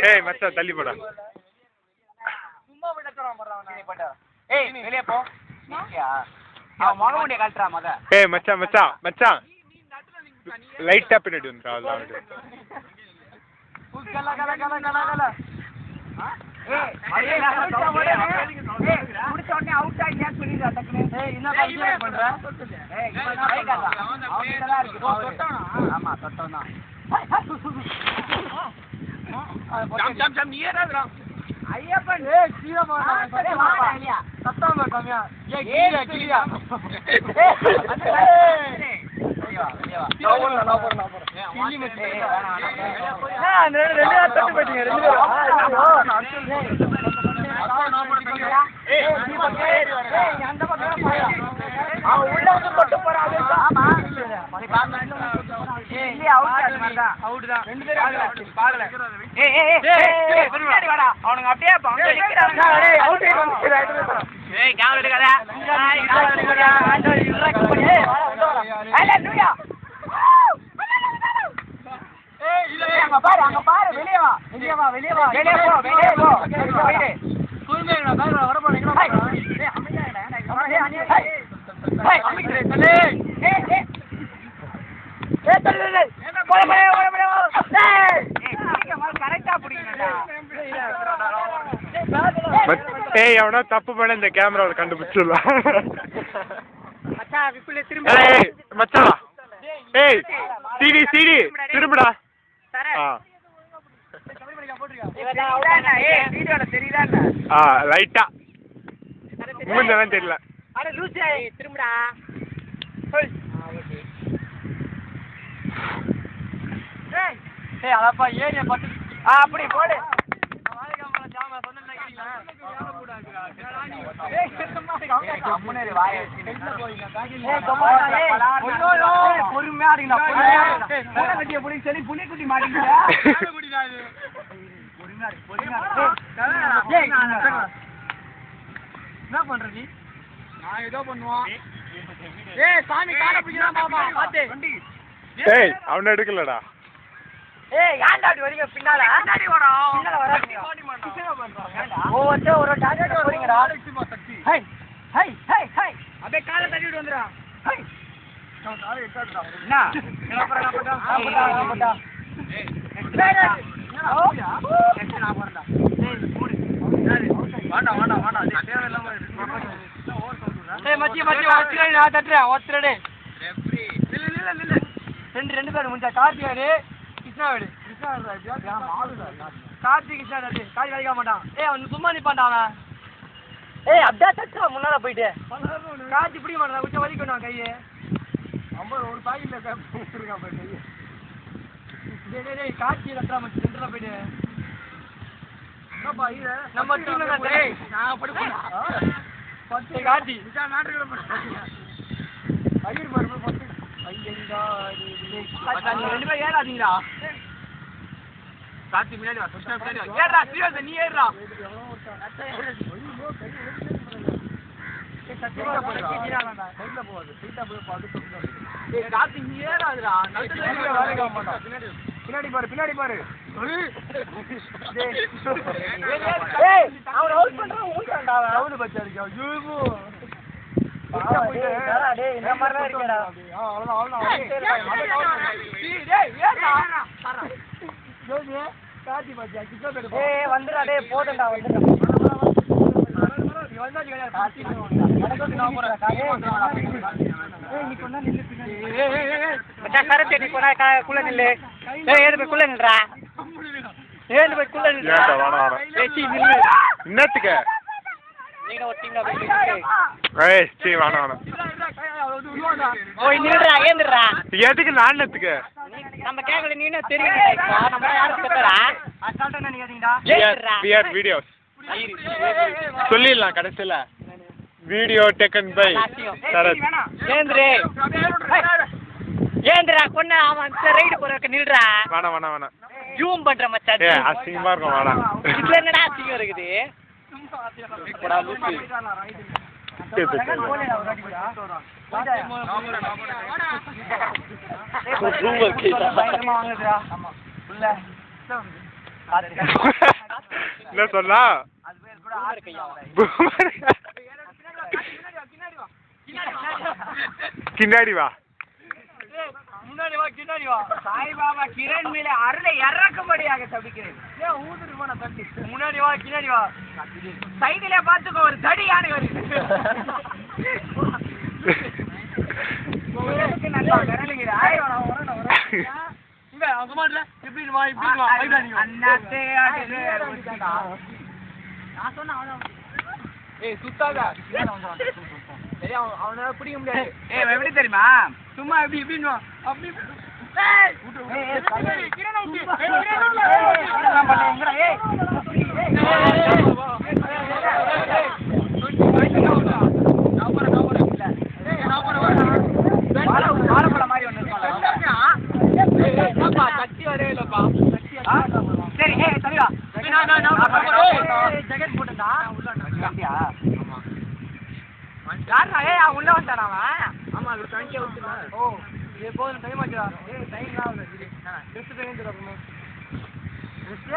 ஏய் மச்சான் தள்ளி போடா. சும்மா போய் டச்சறான் பண்றான். ஏய் வெளிய போ. அவன் மக முடிய கழட்டறா மக. ஏய் மச்சான் மச்சான் மச்சான். லைட்டா பின்னாடி வந்துடா அவ்வளவுதான். கல கல கல கல கல. ஏய் அடே நான் முடிச்ச உடனே அவுட் ஆயிட்டே சொல்லிடா டக்குனே. ஏய் என்ன கன்சிடர் பண்ற? ஏய் இப்ப நான் கை காட்டறேன். அவன்டா இருக்கு. தொட்டானா? ஆமா தொட்டானா. ஜம் ஜம் நீ ஏறாதடா. ஐயப்பன் ஏய் கீழ போடா. ஏய் வாடா இல்லையா? சத்தமா கம்மியா. ஏய் கீழ. நான் போறேன். கிள்ளி மச்சி. அந்த ரெண்டு பேரும் தட்டு போய்ட்டீங்க. ரெண்டு பேரும். ஏய் நீ பக்கே ஏறி வர. ஏய் அந்த பக்கம் போயா. அவன் உள்ள வந்து கொட்டு போறான். ஆமா. ஏய் இல்ல அவுட் ஆடுறடா. அவுட் தான். ரெண்டு பேரும் பாக்கல. ஏய் பின்னாடி வாடா. அவனுங்க அப்படியே அங்க நிக்கறாங்க. ஏய் அவுட் ஆயிடுச்சு. ஏய் கேமரா எடுக்காத. ஏய் கேமரா எடுக்காத. ஆண்டோ இறக்க போய். ஏய் வாடா வந்து வாடா. ஹalleluya. ஏய் இல்ல அங்க பாரு வெளிய வா. வெளிய போ. போயிடு. குருமேங்கடா பாரு வர போறேன். எங்கடா போற? ஏய் அமைதியாடா. ஏய் அமைதியா தலே. ஏய் தலே. போய். ஏய் நீங்க மாதிரி கரெக்ட்டா புடிங்கடா. ஏய் அவனா தப்பு பண்ண இந்த கேமராவை கண்டுபிடிச்சிடலாம். மச்சான் விப்புல திரும்ப. ஏய் மச்சான். ஏய் சிடி திரும்புடா. லைட்டா மூஞ்செல்லாம் தெரியல. அட லூசு திரும்புடா. ஏய் அதப்பா ஏறிய பட்டு. அப்படி போடு. வாழைகாமல ஜாமா சொன்னேன்னு கேக்குறீங்களா? ஏய் கம்முனே வாயை வெச்சிட்டு போயிங்க. ஏய் பொறுமையா இருங்கடா. போன கட்டிய புடி சரி புலிக்குட்டி மாட்டிக்கிட்டா. புடிடா இது. பொறுமையா. ஏய் என்ன பண்ற நீ? நான் ஏதோ பண்ணுவான். ஏய் சாமி கால பிடிடா மாமா பாத்து. ஏய் அவன எடுக்கலடா. ஏய் யாண்டாடி வரீங்க பின்னால? பின்னாடி வாடா. பின்னால வராதீங்க. ஒரு டாடா போறீங்கடா. ஹை. அப்படியே கால தட்டி விட்டு வந்துடா. ஹை. நான் காலை எட்டாடா. என்ன? அப்புறம் போடா. ஏய். டேய். நெக்ஸ்ட் நான் போறடா. டேய் போடு. வாடா. டேய் தேவை இல்லாம ஏய் மச்சி ஒத்திரே நான் தட்டறேன். ஒத்திரடே. ரெஃப்ரி. இல்ல. ரெண்டு பேர் முடிஞ்சா கார்த்திகாரு கிருஷ்ணா வேடு. கார்த்திக் கிருஷ்ணா தட்டு. காய் கழிக்க மாட்டான். ஏய் அவன் சும்மா நிப்பான்டா அவன். ஏய் அப்படியே தட்டா முன்னால போயிட்டு. கார்த்தி பிடிக்க மாட்டான். கொஞ்சம் வலிக்கணும் கையை. ஒரு பாக்கெட்ல இருக்கான் போய் கையை. டேய் கார்த்தி தட்டா மச்சி சென்டர்ல போயிட்டு. என்னப்பா இது? நம்ம டீம்ல தான் டேய். நான் அப்படி போடா. பத்து கார்த்தி. விசா நாட்டுக்குள்ள போடா. ஐயர் பாரு பத்து. ஐயங்கா நீ ரெண்டு பேரும் ஏறாதீங்கடா. கார்த்தி முன்னாடி வா. கிருஷ்ணா முன்னாடி வா. ஏறா சீரியஸ் நீ ஏறா. சத்தியமா போடா. சைடுல போவாது. சைடுல போய் பாத்து சொல்லுங்க. ஏய் கார்த்தி நீ ஏறாதடா. நல்ல வேலைக்கு வர மாட்டான். பின்னாடி பாரு. ஏய் அவன் அவுட் பண்றான். ஊட்டான்டா. ரவுண்ட் பச்சா இருக்கு. ஐயோ டேய் இந்த மாதிரி தான் இருக்கடா. அவ்வளவுதான். டேய் ஏறா. ஜோஜி காட்டி பாத்தியா கிட்ட போடு. ஏய் வந்துடா டேய் போடடா வந்துடா. நீ வந்தாச்சு கடையா காட்டி நடந்து நான் போறேன். ஏய் நீ கொண்டா நில்லு பின்னாடி. ஏய் மச்சா கரெக்ட் நீ கொண்டா குள்ள நில்லு. ஏய் ஏறு போய் குள்ள நில்றா. ஏறு போய் குள்ள நில்றா. ஏய் சீ நில்லு. என்னத்துக்கு? நீங்க ஒரு டீம்ல போய். ஏய் சீ வாடா. ஓய் நில்றா ஏந்திரா. எதுக்கு நான்னத்துக்கு? நம்ம கேக்கல நீனே தெரியுது. நம்ம யாருக்கு தெரியறா? அசால்ட்டா நினைக்காதீங்கடா. we are videos. சொல்லிடலாம் கடைசில வீடியோ டேக்கன் பை சரத். ஏந்திரா கொன்ன அவன் ரைடு போறக்க நில்றா. வேணாம். ஜூம் பண்ற மச்சான். ஏய் அசிங்கமா இருக்கும் வாடா. இதுல என்னடா அசிங்கம் இருக்குது? போடா லூசி. என்ன சொன்னா அது பேர் கூட ஆர்க்கையா கின்னாடி வா முன்னாடி வா கின்னாடி வா சாய்பாபா கிரண் மேலே அருளை இறக்கும்படியாக தவிக்கிறேன் ஏன் ஊதுருமா நான் தட்டி முன்னாடி வா கின்னாடி வா சைடுல பாத்துக்கோ ஒரு தடி யானை வருது நல்லா விரலுங்கிற ஆயிரம் நான் வரேன் இங்க அந்த மாடல இப்படி வா ஐடா நீ அண்ணாத்தே ஆடுது நான் சொன்னா அவன ஏய் சுத்தாத சரி அவனால பிடிக்க முடியாது ஏய் எப்படி தெரியுமா சும்மா எப்படி இப்படின்னு வா அப்படி வாழைப்பழம் மாதிரி ஒன்று சரி ஏய் சரியா ஜெகத் போட்டுடா யாரா ஏய் உள்ள வந்தானா அவன் ஆமா அது 20 வந்துடா ஓ இது போதும் டைம் ஆச்சுடா ஏய் டைம்லாம் ஆகுது ரெஸ்ட் டைம் தரணும் ரெஸ்ட்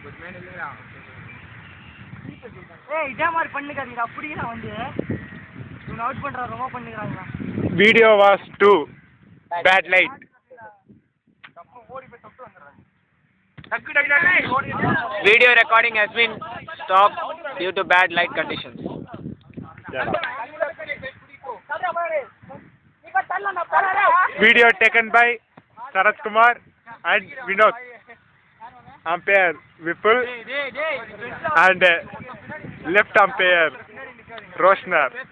குட் மேன் இல்லடா ஏய் இதே மாதிரி பண்ணுகாதீங்க அப்படியே நான் வந்து இவன் அவுட் பண்றா ரொம்ப பண்ணுகிறாங்க video was too bad light ஓடி போய் தொட்டு வந்துறாங்க டக்கு டக்கு ஓடி Video recording has been stopped due to bad light conditions. Video taken by Sarath Kumar and Vinod. Umpire Vipul and left umpire Roshnar.